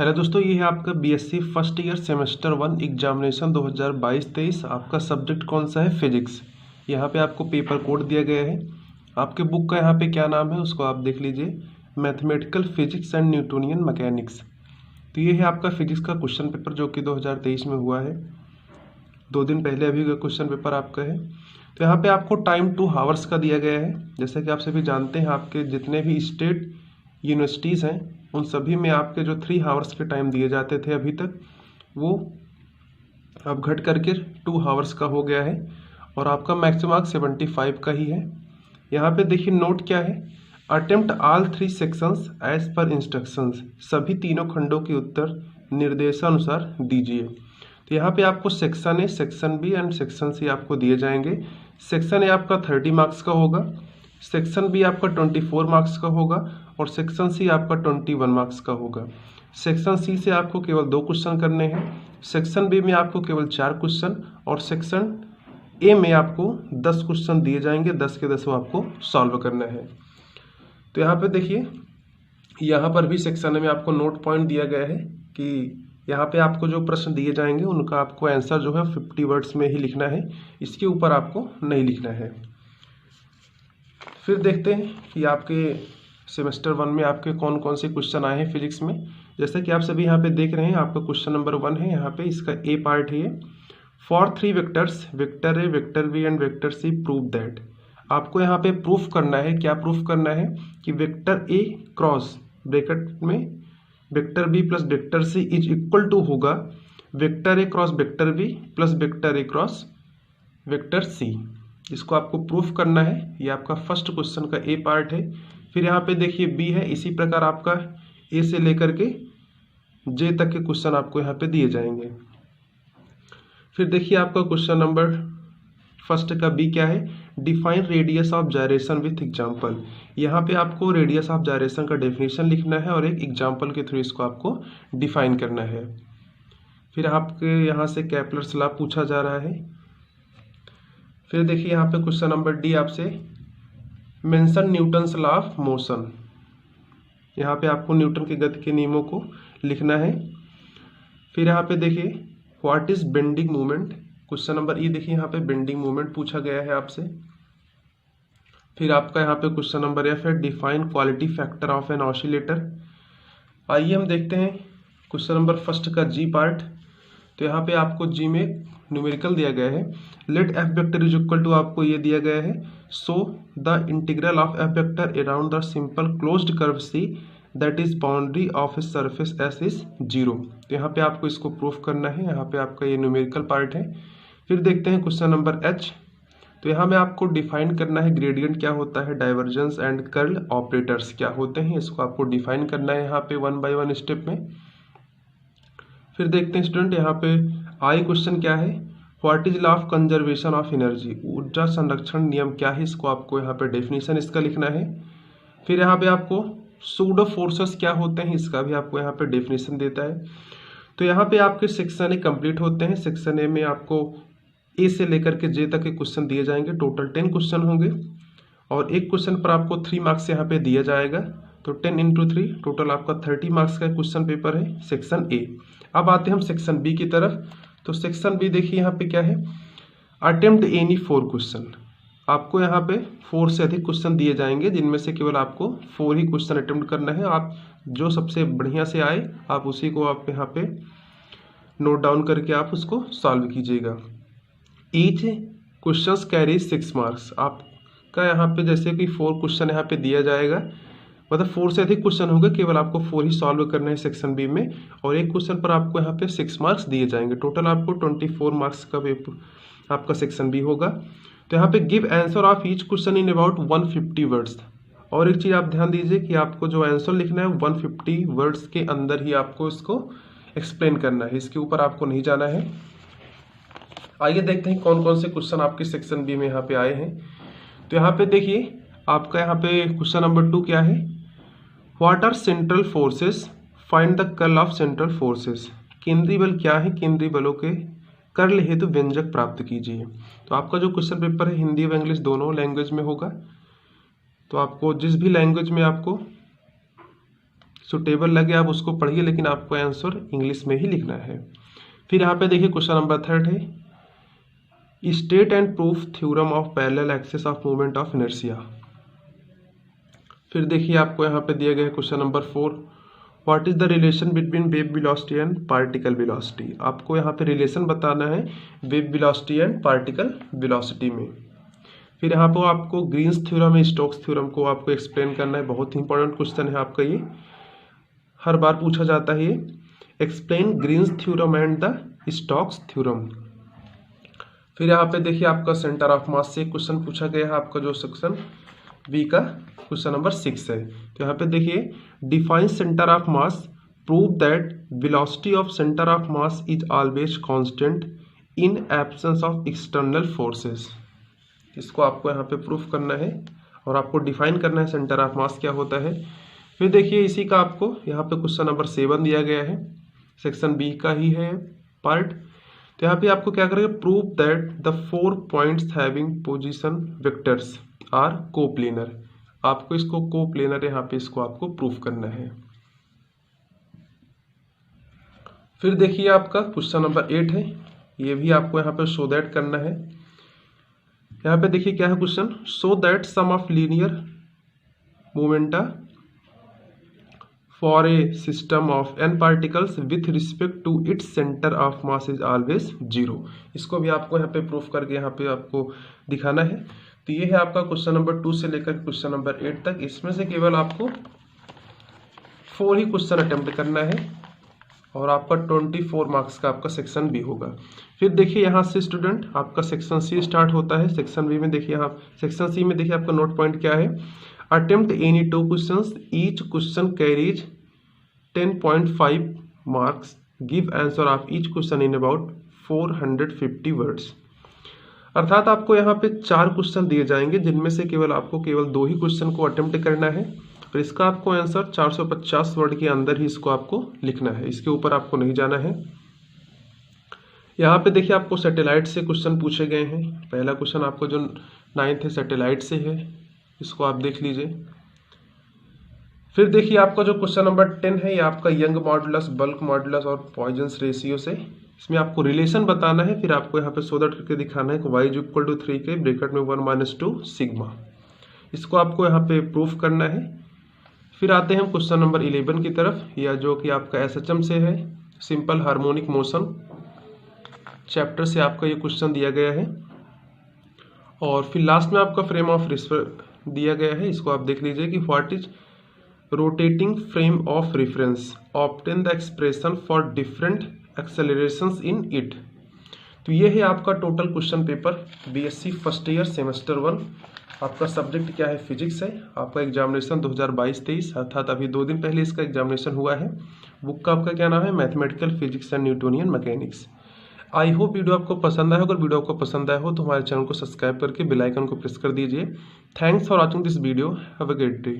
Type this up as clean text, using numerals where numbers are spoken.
Hello दोस्तों, ये है आपका BSc first year semester 1 examination 2022-23। आपका सब्जेक्ट कौन सा है? फिजिक्स। यहाँ पे आपको पेपर कोड दिया गया है। आपके बुक का यहाँ पे क्या नाम है उसको आप देख लीजिए, mathematical physics and Newtonian mechanics. तो ये है आपका फिजिक्स का क्वेश्चन पेपर जो कि 2023 में हुआ है। 2 दिन पहले अभी का क्वेश्चन पेपर आपका है। तो यहाँ पे आपको टाइम 2 आवर्स का दिया गया है। जैसा कि आप सभी जानते हैं, आपके जितने भी स्टेट यूनिवर्सिटीज़ हैं उन सभी में आपके जो 3 आवर्स के टाइम दिए जाते थे अभी तक, वो अब घट करके 2 आवर्स का हो गया है और आपका मैक्सिमम मार्क्स 75 का ही है। यहाँ पे देखिए नोट क्या है, attempt all 3 sections as per instructions. सभी तीनों खंडों के उत्तर निर्देशानुसार दीजिए। तो यहाँ पे आपको section A, section B and section C आपको दिए जाएंगे। सेक्शन ए आपका 30 मार्क्स का होगा, सेक्शन बी आपका 24 मार्क्स का होगा और सेक्शन सी आपका 21 मार्क्स का होगा। सेक्शन सी से आपको केवल 2 क्वेश्चन करने हैं, सेक्शन बी में आपको केवल 4 क्वेश्चन और सेक्शन ए में आपको 10 क्वेश्चन दिए जाएंगे। 10 के 10 आपको सॉल्व करना है। तो यहाँ पे देखिए, यहाँ पर भी सेक्शन में आपको नोट पॉइंट दिया गया है कि यहाँ पे आपको जो प्रश्न दिए जाएंगे उनका आपको आंसर जो है 50 वर्ड्स में ही लिखना है, इसके ऊपर आपको नहीं लिखना है। फिर देखते हैं कि आपके सेमेस्टर 1 में आपके कौन कौन से क्वेश्चन आए हैं फिजिक्स में। जैसा कि आप सभी यहाँ पे देख रहे हैं, आपका क्वेश्चन नंबर 1 है। यहाँ पे इसका ए पार्ट है, for 3 vectors vector A, vector B and vector C prove that. आपको यहाँ पे प्रूफ करना है, क्या प्रूफ करना है कि वेक्टर ए क्रॉस ब्रैकेट में vector B plus vector C is equal to होगा vector A cross vector B plus vector A cross vector C. इसको आपको प्रूफ करना है। ये आपका फर्स्ट क्वेश्चन का ए पार्ट है। फिर यहाँ पे देखिए बी है। इसी प्रकार आपका ए से लेकर के जे तक के क्वेश्चन आपको यहाँ पे दिए जाएंगे। फिर देखिए आपका क्वेश्चन नंबर फर्स्ट का बी क्या है, define radius of gyration with example. यहाँ पे आपको रेडियस ऑफ जायरेशन का डेफिनेशन लिखना है और एक एग्जाम्पल के थ्रू इसको आपको डिफाइन करना है। फिर आपके यहाँ से केपलर्स लॉ पूछा जा रहा है। फिर देखिए यहाँ पे क्वेश्चन नंबर डी आपसे mention Newton's law of motion. यहाँ पे आपको न्यूटन के गति के नियमों को लिखना है। फिर यहाँ पे देखिए what is bending moment. Question number ई देखिए यहाँ पे बेंडिंग मोमेंट पूछा गया है आपसे। फिर आपका यहाँ पे क्वेश्चन नंबर एफ है, define quality factor of an oscillator. आइए हम देखते हैं क्वेश्चन नंबर फर्स्ट का जी पार्ट। तो यहाँ पे आपको जी में न्यूमेरिकल दिया गया है, let F vector is equal to आपको ये दिया गया है, so the integral of F vector around the simple closed curve C that is boundary of a surface S is 0। तो यहाँ पे आपको इसको प्रूफ करना है। यहाँ पे आपका ये न्यूमेरिकल पार्ट है। फिर देखते हैं क्वेश्चन नंबर एच। तो यहाँ में आपको डिफाइन करना है ग्रेडियंट क्या होता है, डाइवर्जेंस एंड कर्ल ऑपरेटर्स क्या होते हैं, इसको आपको डिफाइन करना है यहाँ पे 1 बाय 1 स्टेप में। फिर देखते हैं स्टूडेंट यहाँ पे आई क्वेश्चन क्या है, what is law of conservation of energy, ऊर्जा संरक्षण नियम क्या है, इसको आपको यहाँ पे डेफिनेशन इसका लिखना है। फिर यहाँ पे आपको सूडो फोर्सेस क्या होते हैं, इसका भी आपको यहाँ पे डेफिनेशन देता है। तो यहाँ पे आपके सेक्शन ए कंप्लीट होते हैं। सेक्शन ए में आपको ए से लेकर के जे तक के क्वेश्चन दिए जाएंगे। टोटल 10 क्वेश्चन होंगे और एक क्वेश्चन पर आपको 3 मार्क्स यहाँ पे दिया जाएगा। तो 10 × 3 टोटल आपका 30 मार्क्स का क्वेश्चन पेपर है सेक्शन ए। अब आते हैं हम सेक्शन बी की तरफ। तो सेक्शन बी देखिए यहाँ पे क्या है, अटेम्प्ट एनी 4 क्वेश्चन। आपको यहाँ पे 4 से अधिक क्वेश्चन दिए जाएंगे, जिनमें से केवल आपको 4 ही क्वेश्चन अटेम्प्ट करना है। आप जो सबसे बढ़िया से आए आप उसी को आप यहाँ पे नोट डाउन करके आप उसको सॉल्व कीजिएगा। Each question carry 6 marks. आपका यहाँ पे जैसे कि 4 क्वेश्चन यहाँ पे दिया जाएगा, मतलब 4 से अधिक क्वेश्चन होंगे, केवल आपको 4 ही सॉल्व करना है सेक्शन बी में और एक क्वेश्चन पर आपको यहाँ पे 6 मार्क्स दिए जाएंगे। टोटल आपको 24 मार्क्स का पेपर आपका सेक्शन बी होगा। तो यहाँ पे give answer of each question in about 150 words. और एक चीज़ आप ध्यान दीजिए कि आपको जो आंसर लिखना है 150 वर्ड्स के अंदर ही आपको इसको एक्सप्लेन करना है, इसके ऊपर आपको नहीं जाना है। आइए देखते हैं कौन कौन से क्वेश्चन आपके सेक्शन बी में यहाँ पे आए हैं। तो यहाँ पे देखिए आपका यहाँ पे क्वेश्चन नंबर 2 क्या है, what are central forces, find the curl of central forces. केंद्रीय बल क्या है, केंद्रीय बलों के कर्ल हेतु व्यंजक प्राप्त कीजिए। तो आपका जो क्वेश्चन पेपर है हिंदी व इंग्लिश दोनों लैंग्वेज में होगा। तो आपको जिस भी लैंग्वेज में आपको टेबल लगे आप उसको पढ़िए, लेकिन आपको आंसर इंग्लिश में ही लिखना है। फिर यहाँ पे देखिए क्वेश्चन नंबर 3 है state and proof theorem of parallel axis of movement of inertia. फिर देखिए आपको यहाँ पे दिया गया है question number 4, what is the relation between wave velocity and particle velocity. आपको यहाँ पे रिलेशन बताना है wave velocity and particle velocity में। फिर यहाँ पर आपको ग्रीन्स थ्योरम है, स्टोक्स थ्योरम को आपको एक्सप्लेन करना है। बहुत ही इंपॉर्टेंट क्वेश्चन है आपका, ये हर बार पूछा जाता है ये। Explain Green's theorem and the Stokes theorem. फिर यहाँ पे देखिए आपका सेंटर ऑफ मास से क्वेश्चन पूछा गया है, आपका जो सेक्शन बी का क्वेश्चन नंबर 6 है। तो यहाँ पे देखिए define centre of mass, prove that velocity of centre of mass is always constant in absence of external forces. इसको आपको यहाँ पे प्रूफ करना है और आपको डिफाइन करना है सेंटर ऑफ मास क्या होता है। फिर देखिए इसी का आपको यहाँ पे क्वेश्चन नंबर 7 दिया गया है, सेक्शन बी का ही है पार्ट। तो यहाँ पे आपको क्या करेंगे, prove that the 4 points having position vectors are coplanar. आपको इसको कोप्लेनर यहाँ पे इसको आपको प्रूफ करना है। फिर देखिए आपका क्वेश्चन नंबर 8 है, ये भी आपको यहाँ पे शो दैट करना है। यहाँ पे देखिए क्या है question, show that sum of linear momenta for a system of n particles with respect to its center of mass is always 0। इसको भी आपको यहाँ पे प्रूफ करके यहाँ पे आपको दिखाना है। तो ये है आपका क्वेश्चन नंबर 2 से लेकर क्वेश्चन नंबर 8 तक। इसमें से केवल आपको 4 ही क्वेश्चन अटेम्प्ट करना है और आपका 24 मार्क्स का आपका सेक्शन बी होगा। फिर देखिए यहाँ से स्टूडेंट आपका सेक्शन सी स्टार्ट होता है। सेक्शन बी में देखिए, यहाँ सेक्शन सी में देखिए आपका नोट पॉइंट क्या है, attempt any 2 questions, each question carries 10.5 marks, give answer of each question in about 450 words। अर्थात आपको यहाँ पे 4 क्वेश्चन दिए जाएंगे जिनमें से आपको केवल 2 ही क्वेश्चन को अटेम्प्ट करना है और इसका आपको आंसर 450 वर्ड के अंदर ही इसको आपको लिखना है, इसके ऊपर आपको नहीं जाना है। यहाँ पे देखिए आपको सैटेलाइट से क्वेश्चन पूछे गए हैं। पहला क्वेश्चन आपको जो 9th है सैटेलाइट से है, इसको आप देख लीजिए। फिर देखिए आपका जो क्वेश्चन नंबर 10 है, ये आपका यंग मॉडुलस, बल्क मॉडुलस और पॉइजन्स रेशियो से। इसमें आपको रिलेशन बताना है, फिर आपको यहाँ पे सो दैट करके दिखाना है कि y = 3 के ब्रैकेट में 1 - 2 सिग्मा। इसको आपको यहाँ पे प्रूफ करना है। फिर आते हैं हम क्वेश्चन नंबर 11 की तरफ, या जो कि आपका SHM से है, सिंपल हार्मोनिक मोशन चैप्टर से आपका ये क्वेश्चन दिया गया है। और फिर लास्ट में आपका फ्रेम ऑफ रेफरेंस दिया गया है, इसको आप देख लीजिए कि what is rotating frame of reference, obtain the expression for different accelerations in it. तो ये है आपका total question paper BSc first year semester 1। आपका सब्जेक्ट क्या है, फिजिक्स है। आपका एग्जामिनेशन 2022-23 अर्थात अभी 2 दिन पहले इसका एग्जामिनेशन हुआ है। बुक का आपका क्या नाम है, mathematical physics and Newtonian mechanics. I hope video आपको पसंद आया हो। अगर वीडियो आपको पसंद आया हो तो हमारे चैनल को सब्सक्राइब करके बेल आइकन को प्रेस कर दीजिए। Thanks for watching this video, have a great day.